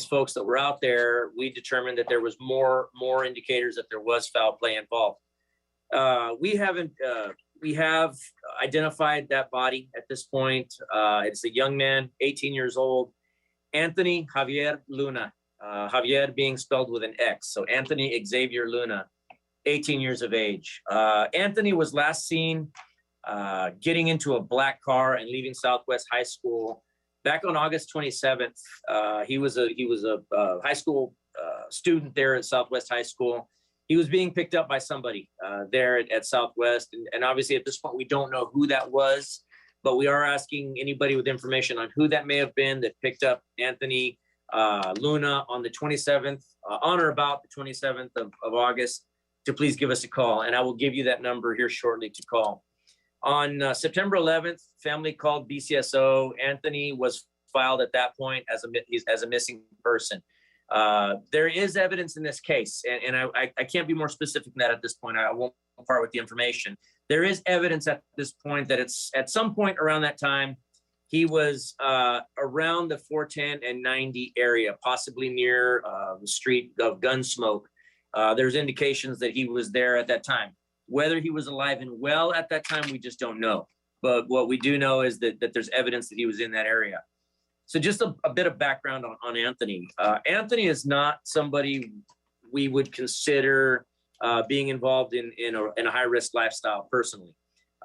folks that were out there, we determined that there was more indicators that there was foul play involved. We have identified that body at this point. It's a young man, 18 years old, Anthony Xavier Luna. Javier being spelled with an X. So Anthony Xavier Luna, 18 years of age. Anthony was last seen getting into a black car and leaving Southwest High School back on August 27th. He was a high school student there at Southwest High School. He was being picked up by somebody there at Southwest. And obviously at this point, we don't know who that was, but we are asking anybody with information on who that may have been that picked up Anthony Luna on the 27th, on or about the 27th of August, to please give us a call. And I will give you that number here shortly to call. On September 11th, family called BCSO. Anthony was filed at that point as a missing person. There is evidence in this case, and I can't be more specific than that at this point. I won't part with the information. There is evidence at this point that it's at some point around that time, he was around the 410 and 90 area, possibly near the street of Gunsmoke. There's indications that he was there at that time. Whether he was alive and well at that time, we just don't know. But what we do know is that there's evidence that he was in that area. So just a bit of background on Anthony. Anthony is not somebody we would consider being involved in a high-risk lifestyle personally.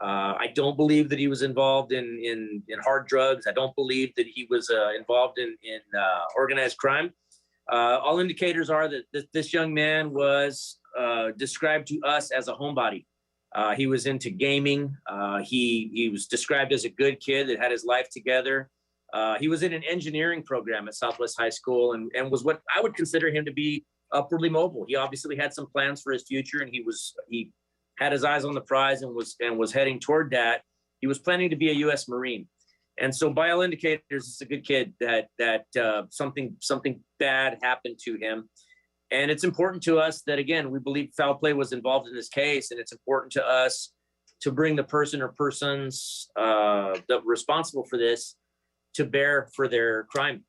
I don't believe that he was involved in hard drugs. I don't believe that he was involved in organized crime. All indicators are that this young man was described to us as a homebody. He was into gaming. He was described as a good kid that had his life together. He was in an engineering program at Southwest High School and was what I would consider him to be upwardly mobile. He obviously had some plans for his future, and he had his eyes on the prize and was heading toward that. He was planning to be a U.S. Marine. And so by all indicators, it's a good kid that something bad happened to him. And it's important to us that, again, we believe foul play was involved in this case. And it's important to us to bring the person or persons that were responsible for this to bear for their crime.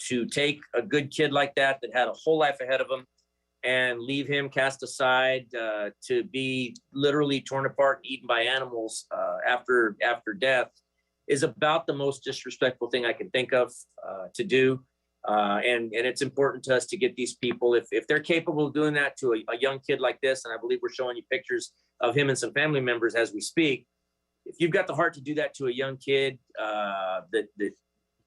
To take a good kid like that had a whole life ahead of him and leave him cast aside to be literally torn apart and eaten by animals after death is about the most disrespectful thing I can think of to do. And it's important to us to get these people, if they're capable of doing that to a young kid like this, and I believe we're showing you pictures of him and some family members as we speak. If you've got the heart to do that to a young kid that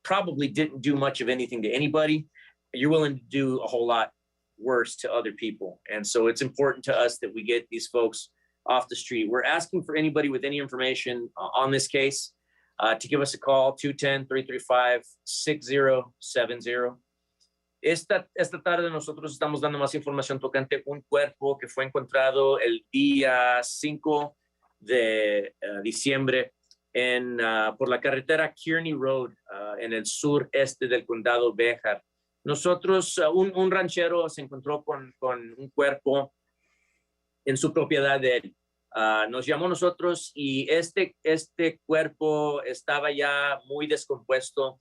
probably didn't do much of anything to anybody, you're willing to do a whole lot worse to other people. And so it's important to us that we get these folks off the street. We're asking for anybody with any information on this case to give us a call, 210-335-6070. Esta tarde nosotros estamos dando más información tocante un cuerpo que fue encontrado el día 5 de diciembre por la carretera Kearney Road en el sureste del condado Bexar. Nosotros, un ranchero se encontró con un cuerpo en su propiedad de él. Nos llamó a nosotros y este cuerpo estaba ya muy descompuesto.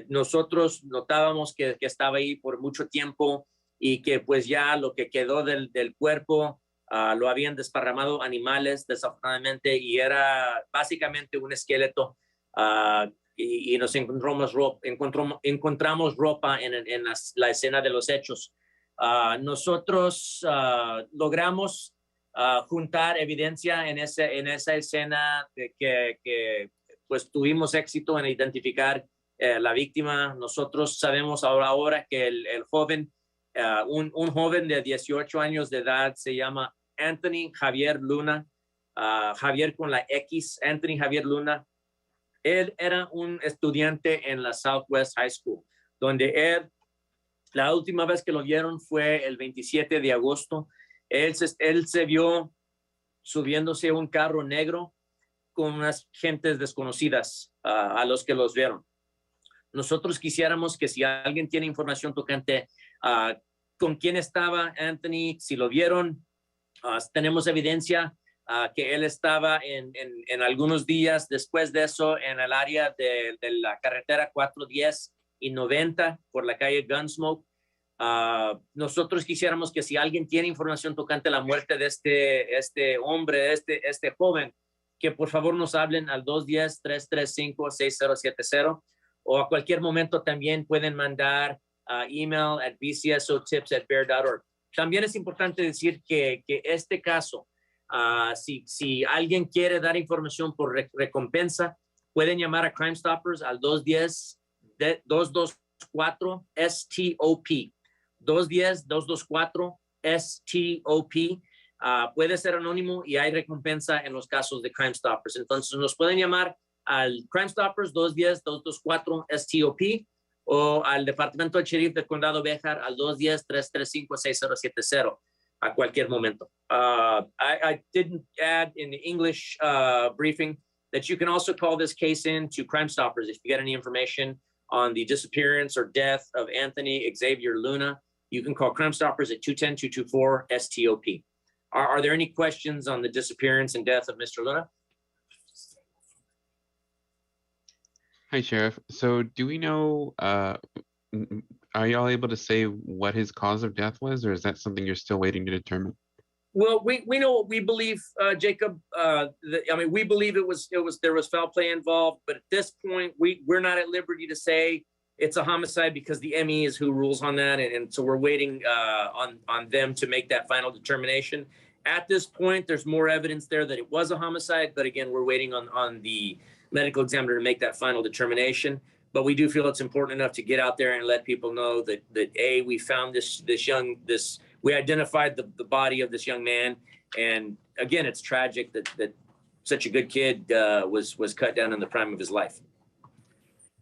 Nosotros notábamos que estaba ahí por mucho tiempo y que pues ya lo que quedó del cuerpo lo habían desparramado animales, desafortunadamente, y era básicamente un esqueleto. Y nos encontramos ropa en la escena de los hechos. Nosotros logramos juntar evidencia en esa escena de que pues tuvimos éxito en identificar la víctima. Nosotros sabemos ahora que el joven, un joven de 18 años de edad, se llama Anthony Xavier Luna, Javier con la X, Anthony Xavier Luna. Él era un estudiante en la Southwest High School, donde la última vez que lo vieron fue el 27 de agosto. Él se vio subiéndose a un carro negro con unas gentes desconocidas a los que los vieron. Nosotros quisiéramos que si alguien tiene información tocante con quién estaba Anthony, si lo vieron, tenemos evidencia que él estaba en algunos días después de eso en el área de la carretera 410 y 90 por la calle Gunsmoke. Nosotros quisiéramos que si alguien tiene información tocante la muerte de este hombre, este joven, que por favor nos hablen al 210-335-6070 o a cualquier momento también pueden mandar email at bcsotips@bear.org. También es importante decir que este caso, si alguien quiere dar información por recompensa, pueden llamar a Crime Stoppers al 210-224-STOP. 210-224-STOP. Puede ser anónimo y hay recompensa en los casos de Crime Stoppers. Entonces nos pueden llamar al Crime Stoppers 210-224-STOP o al Departamento del Sheriff del Condado Bexar al 210-335-6070 a cualquier momento. I didn't add in the English briefing that you can also call this case in to Crime Stoppers if you get any information on the disappearance or death of Anthony Xavier Luna. You can call Crime Stoppers at 210-224-STOP. Are there any questions on the disappearance and death of Mr. Luna? Hi, Sheriff. So do we know, are y'all able to say what his cause of death was, or is that something you're still waiting to determine? Well, we know what we believe, Jacob. We believe there was foul play involved, but at this point, we're not at liberty to say it's a homicide because the ME is who rules on that, and so we're waiting on them to make that final determination. At this point, there's more evidence there that it was a homicide, but again, we're waiting on the medical examiner to make that final determination. But we do feel it's important enough to get out there and let people know that we found we identified the body of this young man, and again, it's tragic that such a good kid was cut down in the prime of his life.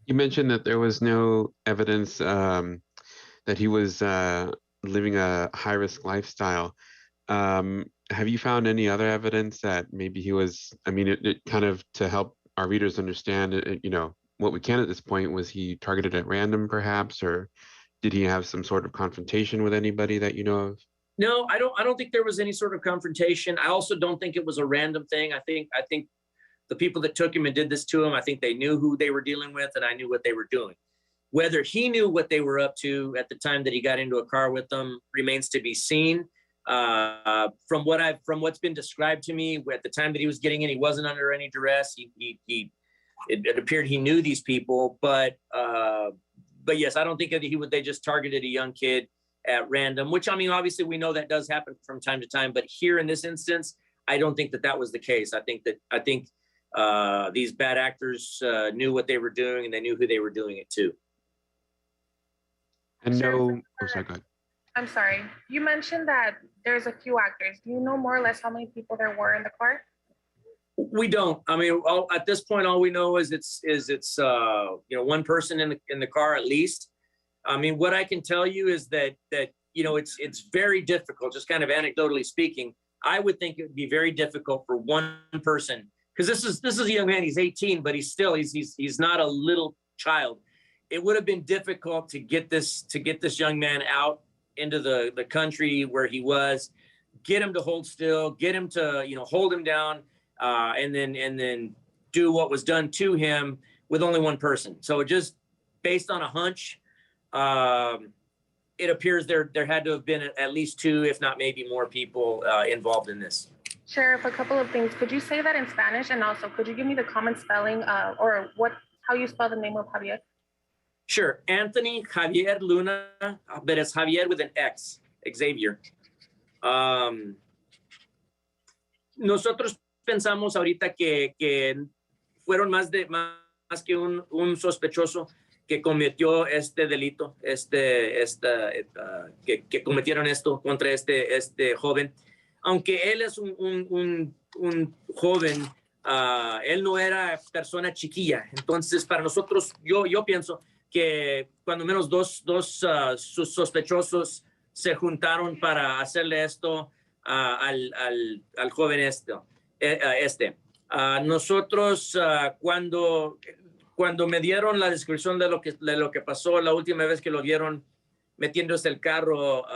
You mentioned that there was no evidence that he was living a high-risk lifestyle. Have you found any other evidence that maybe he was, it kind of to help our readers understand, what we can at this point, was he targeted at random perhaps, or did he have some sort of confrontation with anybody that you know of? No, I don't think there was any sort of confrontation. I also don't think it was a random thing. I think the people that took him and did this to him, I think they knew who they were dealing with, and I knew what they were doing. Whether he knew what they were up to at the time that he got into a car with them remains to be seen. From what's been described to me, at the time that he was getting in, he wasn't under any duress. It appeared he knew these people, but yes, I don't think they just targeted a young kid at random, which obviously we know that does happen from time to time, but here in this instance, I don't think that was the case. I think these bad actors knew what they were doing, and they knew who they were doing it to. And sorry, go ahead. I'm sorry. You mentioned that there's a few actors. Do you know more or less how many people there were in the car? We don't. At this point, all we know is it's one person in the car at least. What I can tell you is that it's very difficult. Just kind of anecdotally speaking, I would think it would be very difficult for one person, because this is a young man. He's 18, but he's not a little child. It would have been difficult to get this young man out into the country where he was, get him to hold still, get him to hold him down, and then do what was done to him with only one person. So just based on a hunch, it appears there had to have been at least two, if not maybe more people involved in this. Sheriff, a couple of things. Could you say that in Spanish? And also, could you give me the common spelling or how you spell the name of Javier? Sure. Anthony Xavier Luna, but it's Javier with an X, Xavier. Nosotros pensamos ahorita que fueron más que un sospechoso que cometió este delito, que cometieron esto contra este joven. Aunque él es un joven, él no era persona chiquilla. Entonces, para nosotros, yo pienso que cuando menos dos sus sospechosos se juntaron para hacerle esto al joven nosotros, cuando me dieron la descripción de lo que pasó la última vez que lo vieron metiéndose el carro,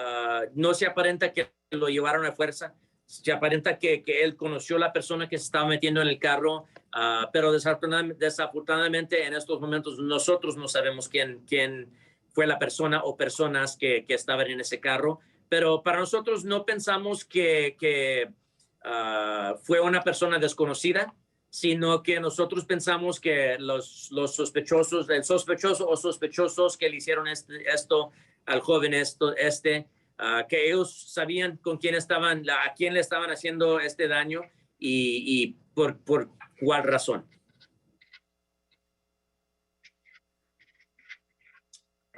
no se aparenta que lo llevaron a fuerza, Se aparenta que él conoció a la persona que se estaba metiendo en el carro, pero desafortunadamente en estos momentos nosotros no sabemos quién fue la persona o personas que estaban en ese carro, pero para nosotros no pensamos que fue una persona desconocida, sino que nosotros pensamos que los sospechosos, el sospechoso o sospechosos que le hicieron esto al joven, que ellos sabían con quién estaban, a quién le estaban haciendo este daño y por cuál razón.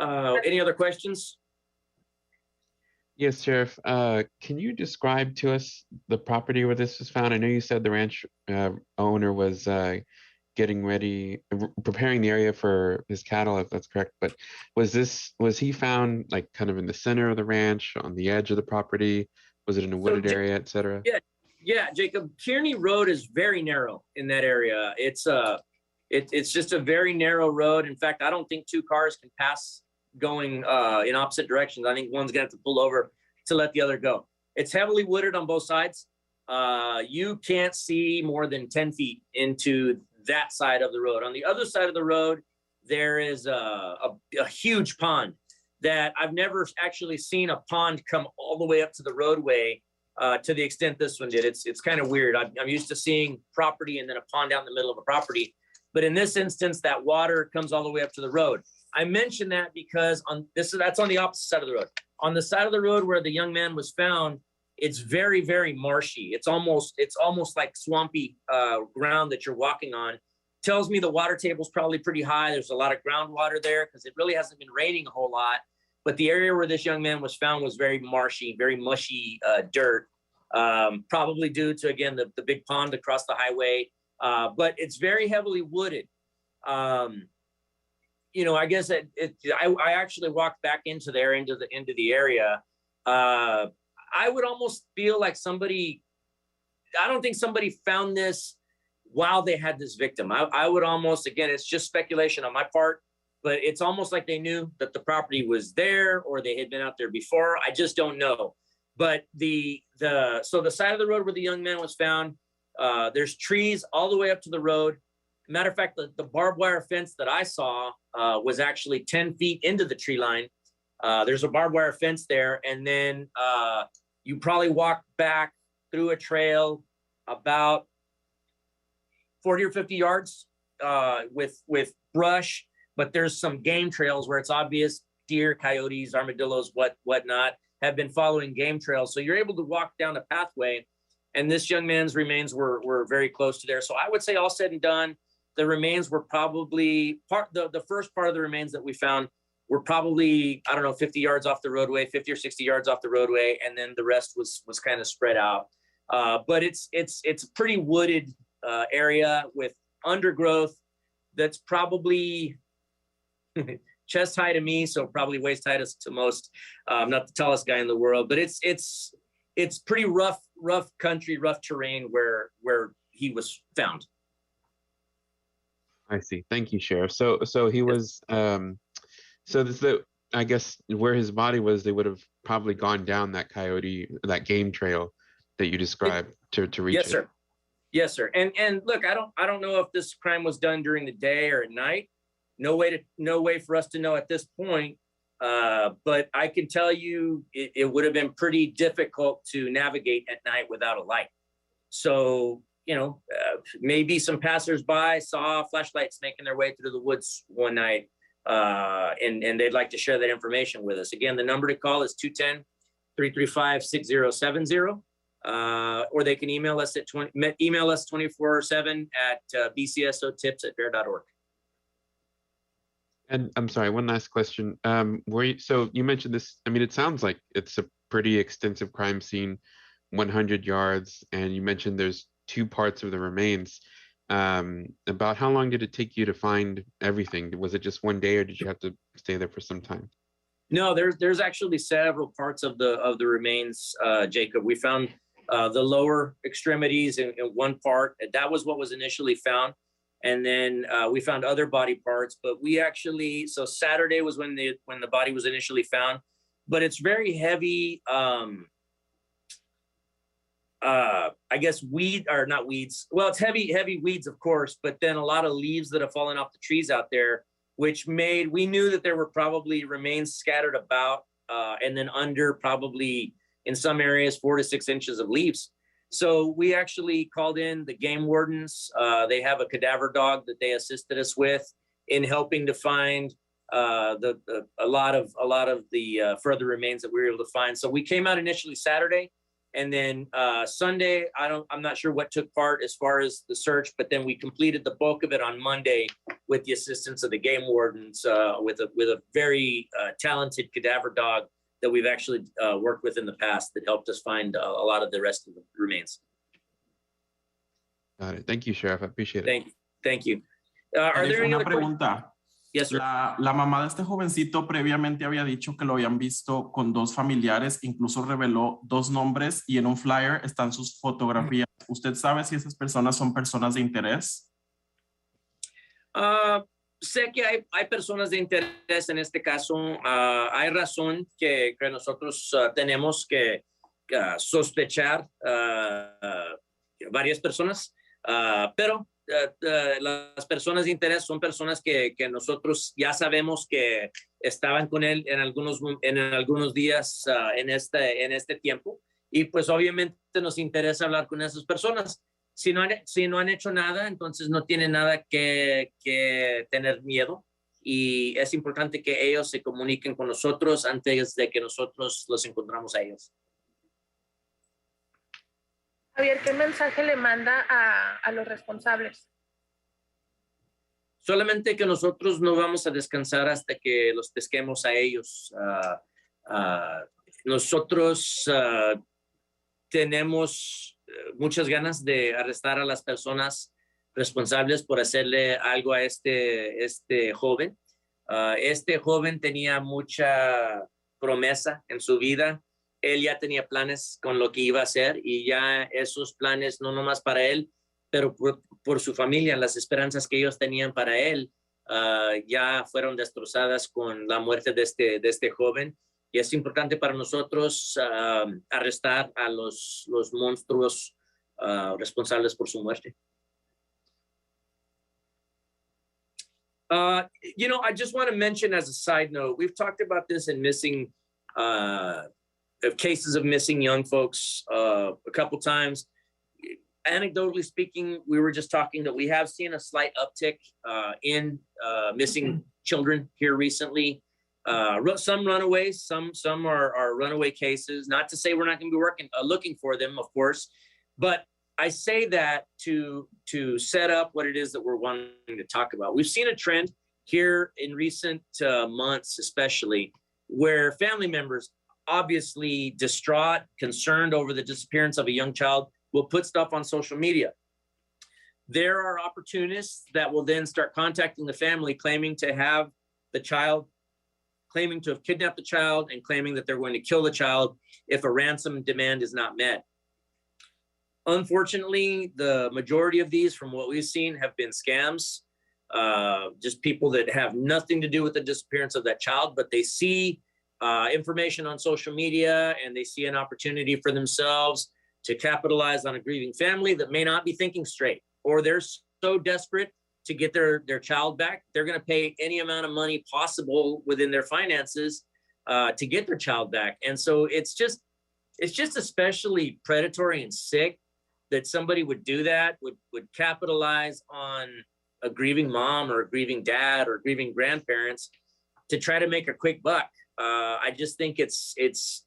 Any other questions? Yes, Sheriff. Can you describe to us the property where this was found? I know you said the ranch owner was getting ready, preparing the area for his cattle, if that's correct. But was he found like kind of in the center of the ranch, on the edge of the property? Was it in a wooded area, et cetera? Yeah, Jacob. Kearney Road is very narrow in that area. It's just a very narrow road. In fact, I don't think two cars can pass going in opposite directions. I think one's gonna have to pull over to let the other go. It's heavily wooded on both sides. You can't see more than 10 feet into that side of the road. On the other side of the road, there is a huge pond that I've never actually seen a pond come all the way up to the roadway to the extent this one did. It's kind of weird. I'm used to seeing property and then a pond out in the middle of a property. But in this instance, that water comes all the way up to the road. I mention that because that's on the opposite side of the road. On the side of the road where the young man was found, it's very, very marshy. It's almost like swampy ground that you're walking on. Tells me the water table's probably pretty high. There's a lot of groundwater there because it really hasn't been raining a whole lot. But the area where this young man was found was very marshy, very mushy dirt, probably due to, again, the big pond across the highway. But it's very heavily wooded. I guess I actually walked back into the area. I would almost feel like I don't think somebody found this while they had this victim. I would almost, again, it's just speculation on my part, but it's almost like they knew that the property was there or they had been out there before. I just don't know. But so the side of the road where the young man was found, there's trees all the way up to the road. Matter of fact, the barbed wire fence that I saw was actually 10 feet into the tree line. There's a barbed wire fence there. And then you probably walk back through a trail about 40 or 50 yards with brush. But there's some game trails where it's obvious deer, coyotes, armadillos, whatnot have been following game trails. So you're able to walk down a pathway. And this young man's remains were very close to there. So I would say all said and done, the remains were probably the first part of the remains that we found were probably, 50 yards off the roadway, 50 or 60 yards off the roadway. And then the rest was kind of spread out. But it's a pretty wooded area with undergrowth that's probably chest high to me. So probably waist high to most, not the tallest guy in the world, but it's pretty rough country, rough terrain where he was found. I see. Thank you, Sheriff. So he was, I guess where his body was, they would have probably gone down that that game trail that you described to reach Yes, it. sir. Yes, sir. And look, I don't know if this crime was done during the day or at night. No way for us to know at this point. But I can tell you it would have been pretty difficult to navigate at night without a light. So, maybe some passersby saw flashlights making their way through the woods one night, and they'd like to share that information with us. Again, the number to call is 210-335-6070, or they can email us at 24/7 at bcsotips@bear.org. And I'm sorry, one last question. So you mentioned this, it sounds like it's a pretty extensive crime scene, 100 yards, and you mentioned there's 2 parts of the remains. About how long did it take you to find everything? Was it just one day or did you have to stay there for some time? No, there's actually several parts of the remains, Jacob. We found the lower extremities in one part. That was what was initially found. And then we found other body parts, but so Saturday was when the body was initially found, but it's very heavy. I guess not weeds. Well, it's heavy weeds, of course, but then a lot of leaves that have fallen off the trees out there, which we knew that there were probably remains scattered about, and then under probably in some areas 4 to 6 inches of leaves. So we actually called in the game wardens. They have a cadaver dog that they assisted us with in helping to find a lot of the further remains that we were able to find. So we came out initially Saturday, and then Sunday, I'm not sure what took part as far as the search, but then we completed the bulk of it on Monday with the assistance of the game wardens, with a very talented cadaver dog that we've actually worked with in the past that helped us find a lot of the rest of the remains. Got it. Thank you, Sheriff. I appreciate it. Thank you. Are there any Una other questions? pregunta. Yes, sir. La mamá de este jovencito previamente había dicho que lo habían visto con 2 familiares, incluso reveló 2 nombres y en un flyer están sus fotografías. ¿Usted sabe si esas personas son personas de interés? Sé que hay personas de interés en este caso. Hay razón que nosotros tenemos que sospechar varias personas, pero las personas de interés son personas que nosotros ya sabemos que estaban con él en algunos días en este tiempo, y pues obviamente nos interesa hablar con esas personas. Si no han hecho nada, entonces no tienen nada que tener miedo, y es importante que ellos se comuniquen con nosotros antes de que nosotros los encontramos a ellos. Javier, ¿qué mensaje le manda a los responsables? Solamente que nosotros no vamos a descansar hasta que los pesquemos a ellos. Nosotros tenemos muchas ganas de arrestar a las personas responsables por hacerle algo a este joven. Este joven tenía mucha promesa en su vida. Él ya tenía planes con lo que iba a hacer, y ya esos planes, no nomás para él, pero por su familia, las esperanzas que ellos tenían para él, ya fueron destrozadas con la muerte de este joven. Y es importante para nosotros arrestar a los monstruos responsables por su muerte. I just want to mention as a side note, we've talked about this in missing cases of missing young folks a couple times. Anecdotally speaking, we were just talking that we have seen a slight uptick in missing children here recently. Some runaways, some are runaway cases. Not to say we're not going to be looking for them, of course, but I say that to set up what it is that we're wanting to talk about. We've seen a trend here in recent months, especially, where family members, obviously distraught, concerned over the disappearance of a young child, will put stuff on social media. There are opportunists that will then start contacting the family, claiming to have the child, claiming to have kidnapped the child, and claiming that they're going to kill the child if a ransom demand is not met. Unfortunately, the majority of these, from what we've seen, have been scams. Just people that have nothing to do with the disappearance of that child, but they see information on social media, and they see an opportunity for themselves to capitalize on a grieving family that may not be thinking straight, or they're so desperate to get their child back, they're going to pay any amount of money possible within their finances to get their child back. And so it's just especially predatory and sick that somebody would do that, would capitalize on a grieving mom or a grieving dad or grieving grandparents to try to make a quick buck. I just think it's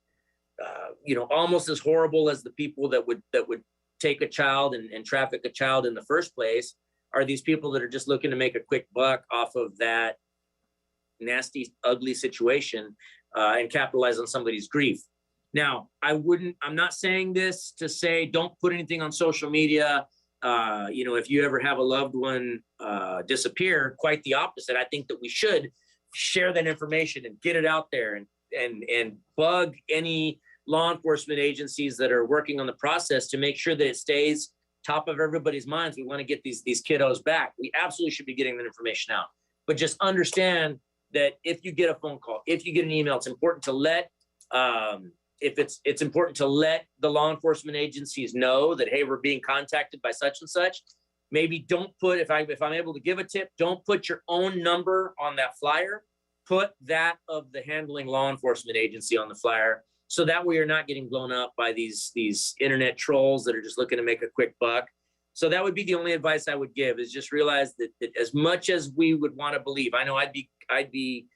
almost as horrible as the people that would take a child and traffic a child in the first place are these people that are just looking to make a quick buck off of that nasty, ugly situation and capitalize on somebody's grief. Now, I'm not saying this to say don't put anything on social media. If you ever have a loved one disappear, quite the opposite. I think that we should share that information and get it out there and bug any law enforcement agencies that are working on the process to make sure that it stays top of everybody's minds. We want to get these kiddos back. We absolutely should be getting that information out. But just understand that if you get a phone call, if you get an email, it's important to let it's important to let the law enforcement agencies know that, hey, we're being contacted by such and such. Maybe don't put, if I'm able to give a tip, don't put your own number on that flyer. Put that of the handling law enforcement agency on the flyer, so that way you're not getting blown up by these internet trolls that are just looking to make a quick buck. So that would be the only advice I would give, is just realize that as much as we would want to believe, I know I'd be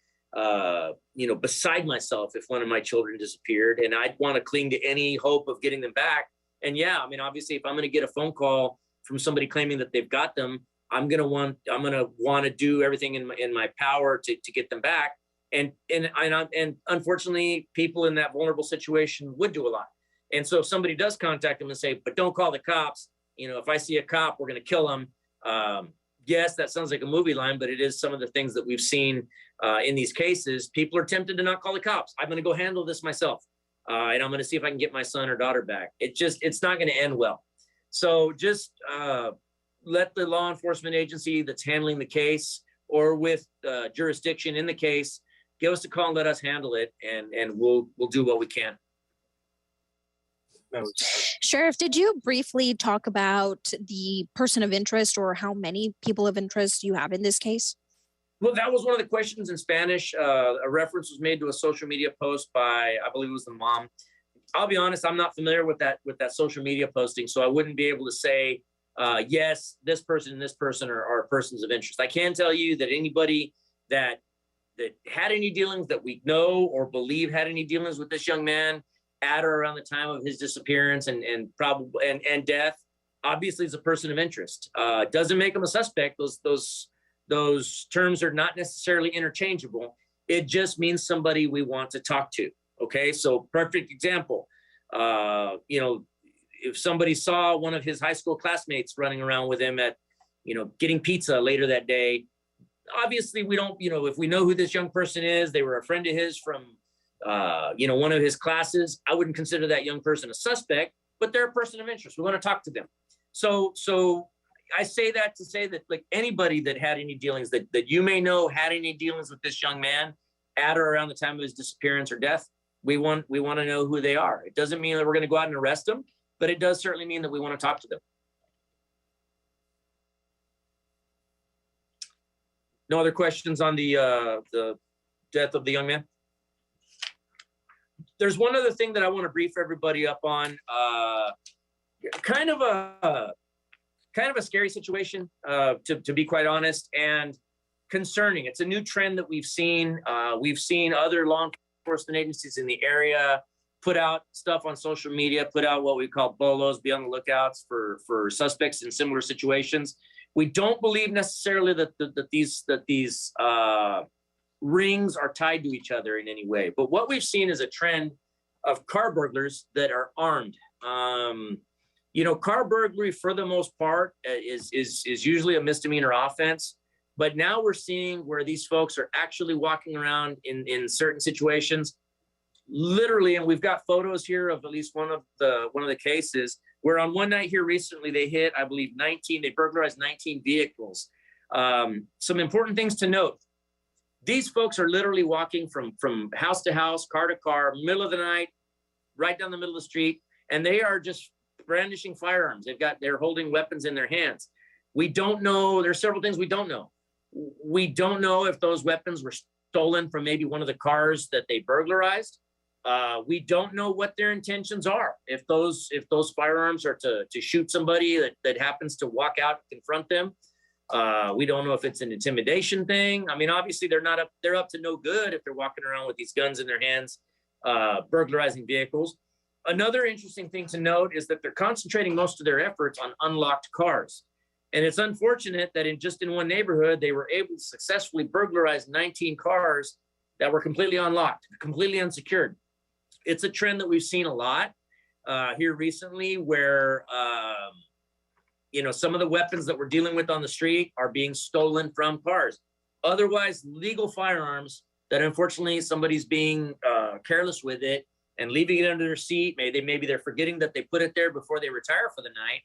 beside myself if one of my children disappeared, and I'd want to cling to any hope of getting them back. And yeah, I mean, obviously, if I'm going to get a phone call from somebody claiming that they've got them, I'm gonna want to do everything in my power to get them back. And unfortunately, people in that vulnerable situation would do a lot. And so if somebody does contact them and say, but don't call the cops, if I see a cop, we're gonna kill him. Yes, that sounds like a movie line, but it is some of the things that we've seen in these cases. People are tempted to not call the cops. I'm gonna go handle this myself, and I'm gonna see if I can get my son or daughter back. It's not gonna end well. So just let the law enforcement agency that's handling the case, or with jurisdiction in the case, give us a call and let us handle it, and we'll do what we can. Sheriff, did you briefly talk about the person of interest, or how many people of interest you have in this case? Well, that was one of the questions in Spanish. A reference was made to a social media post by, I believe it was the mom. I'll be honest, I'm not familiar with that social media posting, so I wouldn't be able to say, yes, this person and this person are persons of interest. I can tell you that anybody that had any dealings, that we know or believe had any dealings with this young man at or around the time of his disappearance and death, obviously is a person of interest. Doesn't make him a suspect. Those terms are not necessarily interchangeable. It just means somebody we want to talk to. Okay, so perfect example. If somebody saw one of his high school classmates running around with him at, getting pizza later that day, obviously we don't, if we know who this young person is, they were a friend of his from, one of his classes, I wouldn't consider that young person a suspect, but they're a person of interest. We want to talk to them. So I say that to say that, like, anybody that had any dealings that you may know had any dealings with this young man at or around the time of his disappearance or death, we want to know who they are. It doesn't mean that we're going to go out and arrest them, but it does certainly mean that we want to talk to them. No other questions on the death of the young man? There's one other thing that I want to brief everybody up on. Kind of a scary situation, to be quite honest, and concerning. It's a new trend that we've seen. We've seen other law enforcement agencies in the area put out stuff on social media, put out what we call bolos, be on the lookouts for suspects in similar situations. We don't believe necessarily that these rings are tied to each other in any way. But what we've seen is a trend of car burglars that are armed. Car burglary, for the most part, is usually a misdemeanor offense. But now we're seeing where these folks are actually walking around in certain situations, literally, and we've got photos here of at least one of the cases where on one night here recently they hit, I believe, they burglarized 19 vehicles. Some important things to note. These folks are literally walking from house to house, car to car, middle of the night, right down the middle of the street, and they are just brandishing firearms. They're holding weapons in their hands. We don't know. There's several things we don't know. We don't know if those weapons were stolen from maybe one of the cars that they burglarized. We don't know what their intentions are. If those firearms are to shoot somebody that happens to walk out and confront them. We don't know if it's an intimidation thing. I mean, obviously they're up to no good if they're walking around with these guns in their hands, burglarizing vehicles. Another interesting thing to note is that they're concentrating most of their efforts on unlocked cars. And it's unfortunate that in one neighborhood, they were able to successfully burglarize 19 cars that were completely unlocked, completely unsecured. It's a trend that we've seen a lot here recently where, some of the weapons that we're dealing with on the street are being stolen from cars. Otherwise, legal firearms that unfortunately somebody's being careless with it and leaving it under their seat. Maybe they're forgetting that they put it there before they retire for the night,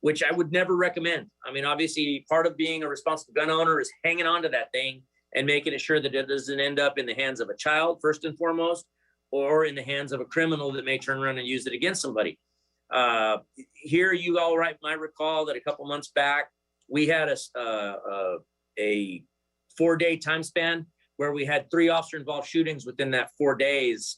which I would never recommend. I mean, obviously, part of being a responsible gun owner is hanging on to that thing and making sure that it doesn't end up in the hands of a child, first and foremost, or in the hands of a criminal that may turn around and use it against somebody. Here, you all might recall that a couple months back, we had a 4-day time span where we had 3 officer-involved shootings within that 4 days.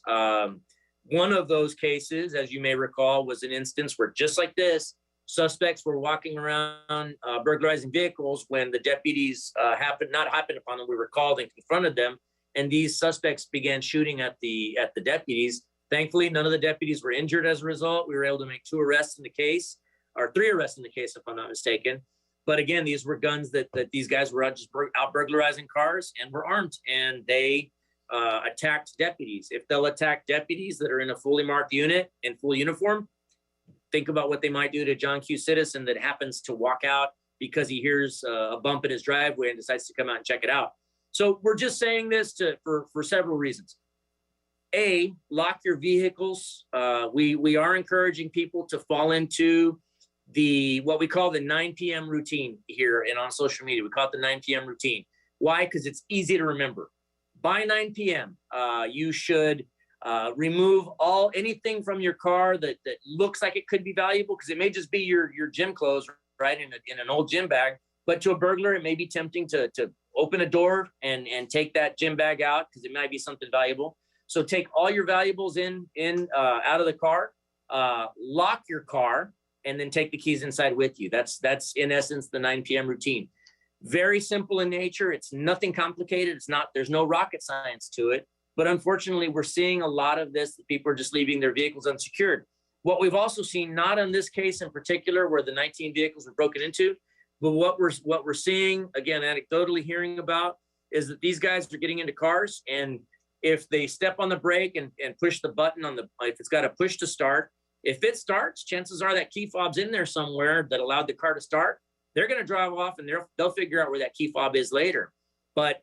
One of those cases, as you may recall, was an instance where, just like this, suspects were walking around burglarizing vehicles when the deputies not happened upon them. We were called and confronted them, and these suspects began shooting at the deputies. Thankfully, none of the deputies were injured as a result. We were able to make 2 arrests in the case, or 3 arrests in the case, if I'm not mistaken. But again, these were guns that these guys were out burglarizing cars and were armed, and they attacked deputies. If they'll attack deputies that are in a fully marked unit in full uniform, think about what they might do to John Q. citizen that happens to walk out because he hears a bump in his driveway and decides to come out and check it out. So we're just saying this for several reasons. A, lock your vehicles. We are encouraging people to fall into what we call the 9 p.m. routine here and on social media. We call it the 9 p.m. routine. Why? Because it's easy to remember. By 9 p.m., you should remove anything from your car that looks like it could be valuable, because it may just be your gym clothes, right, in an old gym bag. But to a burglar, it may be tempting to open a door and take that gym bag out, because it might be something valuable. So take all your valuables out of the car, lock your car, and then take the keys inside with you. That's in essence the 9 p.m. routine. Very simple in nature. It's nothing complicated. There's no rocket science to it. But unfortunately, we're seeing a lot of this, that people are just leaving their vehicles unsecured. What we've also seen, not in this case in particular, where the 19 vehicles were broken into, but what we're seeing, again, anecdotally hearing about, is that these guys are getting into cars, and if they step on the brake and push the button if it's got a push to start, if it starts, chances are that key fob's in there somewhere that allowed the car to start. They're going to drive off, and they'll figure out where that key fob is later. But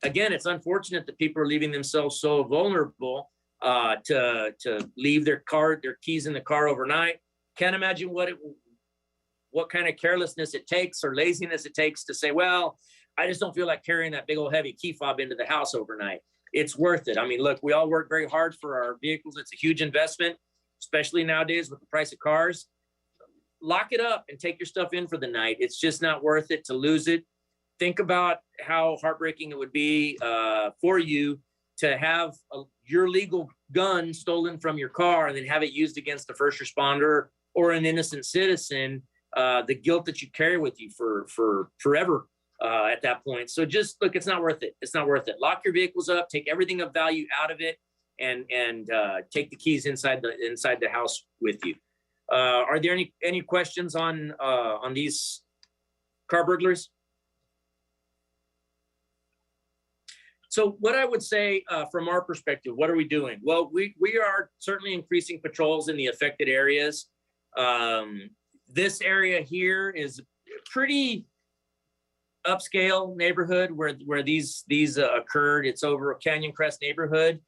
again, it's unfortunate that people are leaving themselves so vulnerable to leave their keys in the car overnight. Can't imagine what kind of carelessness it takes or laziness it takes to say, well, I just don't feel like carrying that big old heavy key fob into the house overnight. It's worth it. I mean, look, we all work very hard for our vehicles. It's a huge investment, especially nowadays with the price of cars. Lock it up and take your stuff in for the night. It's just not worth it to lose it. Think about how heartbreaking it would be for you to have your legal gun stolen from your car and then have it used against a first responder or an innocent citizen. The guilt that you carry with you for forever at that point. So just look, it's not worth it. It's not worth it. Lock your vehicles up, take everything of value out of it, and take the keys inside the house with you. Are there any questions on these car burglaries? So what I would say from our perspective, what are we doing? Well, we are certainly increasing patrols in the affected areas. This area here is pretty upscale neighborhood where these occurred. It's over Canyon Crest neighborhood.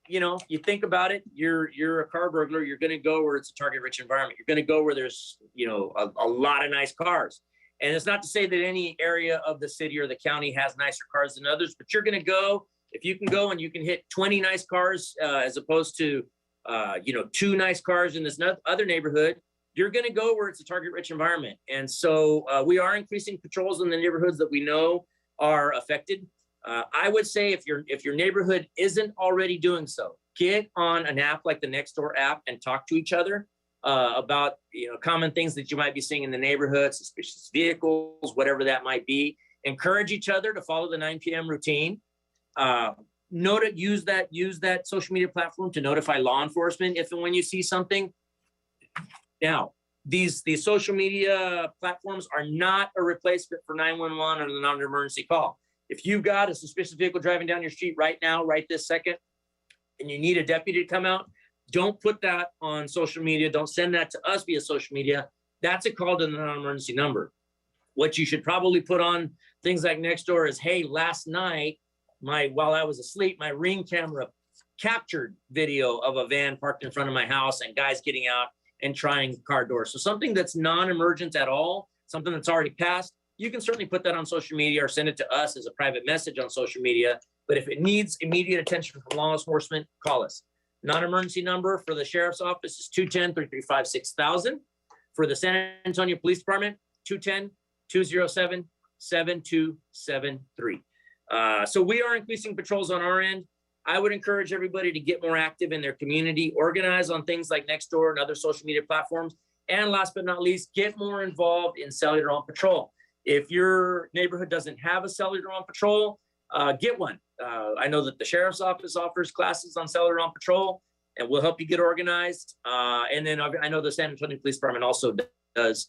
You know, you think about it, you're a car burglar, you're going to go where it's a target rich environment. You're going to go where there's, you know, a lot of nice cars. And it's not to say that any area of the city or the county has nicer cars than others, but you're going to go, if you can go and you can hit 20 nice cars as opposed to, 2 nice cars in this other neighborhood, you're going to go where it's a target rich environment. And so we are increasing patrols in the neighborhoods that we know are affected. I would say if your neighborhood isn't already doing so, get on an app like the Nextdoor app and talk to each other about common things that you might be seeing in the neighborhood, suspicious vehicles, whatever that might be. Encourage each other to follow the 9 p.m. routine. Use that social media platform to notify law enforcement if and when you see something. Now, these social media platforms are not a replacement for 911 or the non-emergency call. If you've got a suspicious vehicle driving down your street right now, right this second, and you need a deputy to come out, don't put that on social media. Don't send that to us via social media. That's a call to the non-emergency number. What you should probably put on things like Nextdoor is, hey, last night, while I was asleep, my Ring camera captured video of a van parked in front of my house and guys getting out and trying car doors. So something that's non-emergent at all, something that's already passed, you can certainly put that on social media or send it to us as a private message on social media But if it needs immediate attention from law enforcement, call us. Non-emergency number for the sheriff's office is 210-335-6000. For the San Antonio Police Department, 210-207-7273. So we are increasing patrols on our end. I would encourage everybody to get more active in their community, organize on things like Nextdoor and other social media platforms. And last but not least, get more involved in cellular on patrol. If your neighborhood doesn't have a cellular on patrol, get one. I know that the sheriff's office offers classes on cellular on patrol, and we'll help you get organized. And then I know the San Antonio Police Department also does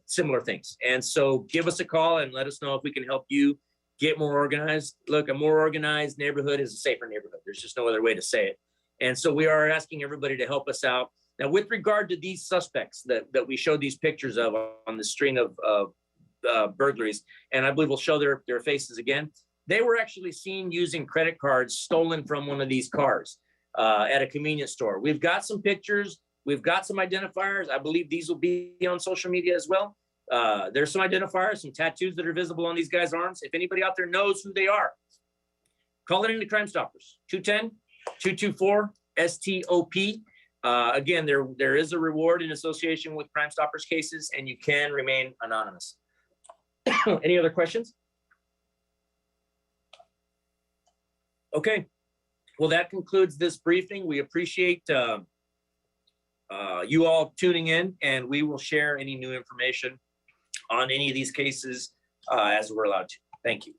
similar things. And so give us a call and let us know if we can help you get more organized. Look, a more organized neighborhood is a safer neighborhood. There's just no other way to say it. And so we are asking everybody to help us out. Now, with regard to these suspects that we showed these pictures of on the string of burglaries, and I believe we'll show their faces again, they were actually seen using credit cards stolen from one of these cars at a convenience store. We've got some pictures. We've got some identifiers. I believe these will be on social media as well. There's some identifiers, some tattoos that are visible on these guys' arms. If anybody out there knows who they are, call it into Crime Stoppers, 210-224-STOP. Again, there is a reward in association with Crime Stoppers cases, and you can remain anonymous. Any other questions? Okay. Well, that concludes this briefing. We appreciate you all tuning in, and we will share any new information on any of these cases as we're allowed to. Thank you.